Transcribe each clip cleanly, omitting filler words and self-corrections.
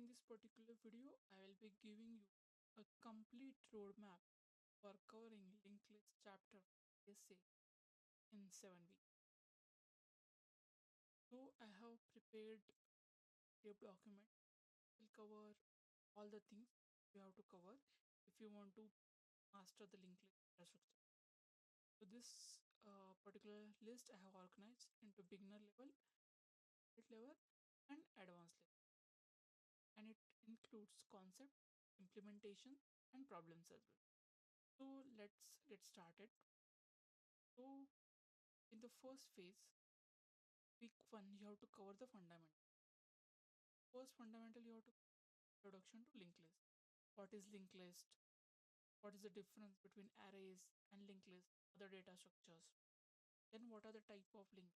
In this particular video, I will be giving you a complete roadmap for covering linked list chapter DSA in 7 weeks. So I have prepared a document. Will cover all the things you have to cover if you want to master the linked list data structure. So this particular list I have organized into beginner level, mid level, and advanced level, and it includes concept, implementation, and problems as well. So let's get started. So in the first phase, week one, you have to cover the fundamental. First fundamental, you have to introduction to linked list. What is linked list? What is the difference between arrays and linked list, other data structures? Then what are the type of link?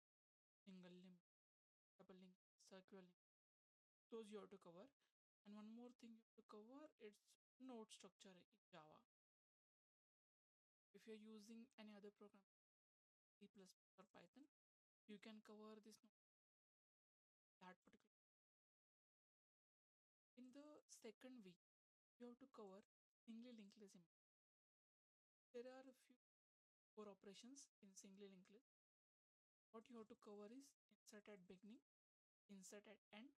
Single link, double link, circular link. Those you have to cover. And one more thing you have to cover, it's node structure in Java. If you're using any other program, C++ or Python, you can cover this node, that particular. In the second week, you have to cover singly linked list. There are a few core operations in singly linked list. What you have to cover is insert at beginning, insert at end,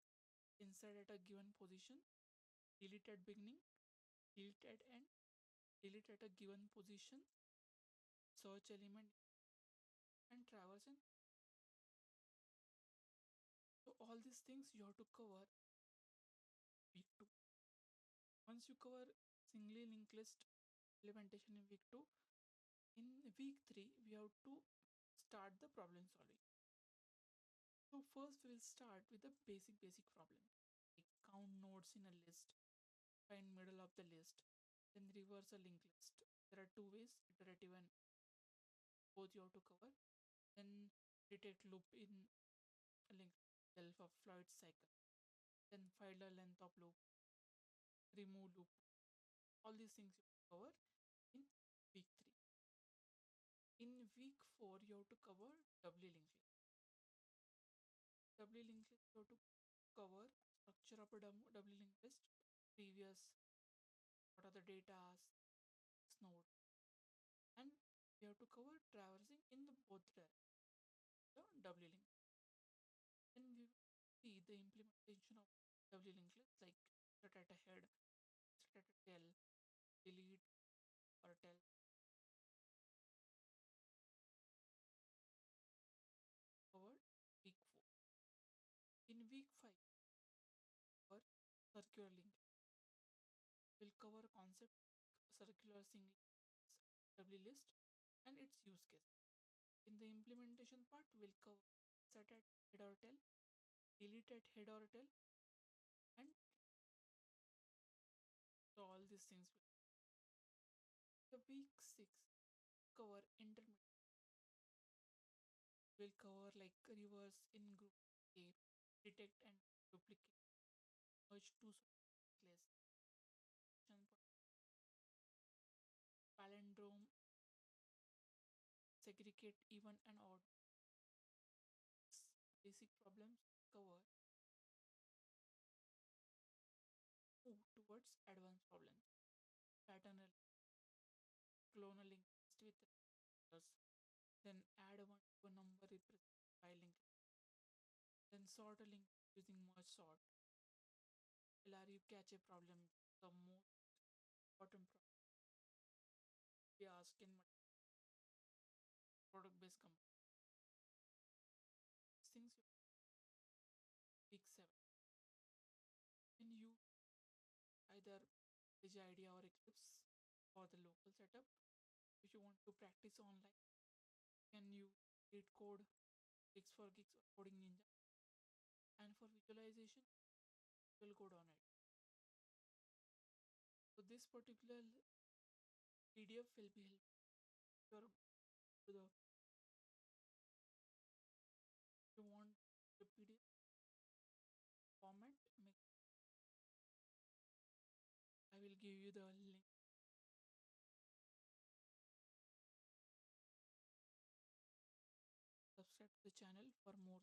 insert at a given position, delete at beginning, delete at end, delete at a given position, search element, and traverse. And so all these things you have to cover week two. Once you cover singly linked list implementation in week two, in week three we have to start the problem solving. So first we'll start with the basic problem, like count nodes in a list, find middle of the list, then reverse a linked list. There are two ways, iterative and both you have to cover. Then detect loop in a linked self of Floyd cycle. Then find the length of loop, remove loop. All these things you cover in week three. In week four, you have to cover doubly linked list. Doubly linked list you have to cover structure of a doubly linked list, previous, what are the data, node, and you have to cover traversing in the both directions, the doubly linked. Then we will see the implementation of doubly linked list, like set at a head, set at a tail, delete or tell, covered week four. In week five, for circular link, we'll cover concept circular single doubly list and its use case. In the implementation part, we'll cover set at head or tail, delete at head or tail, and so all these things will. The week six cover intermediate. We'll cover like reverse in group A, detect and duplicate, merge two list, palindrome, segregate even and odd. Basic problems cover, move towards advanced problems. Pattern clonal link list with others. Then add one to a number represented by link. Then sort a link using merge sort. LRU catch a problem, the most important problem we ask in product based company. Things you week 7. Then you either Bridge idea or Eclipse for the local setup. If you want to practice online, you can use Git code, Gigs for Gigs or Coding Ninja. And for visualization, we'll code on it. So this particular PDF will be helpful to the you want the PDF format. I will give you the link. Subscribe to the channel for more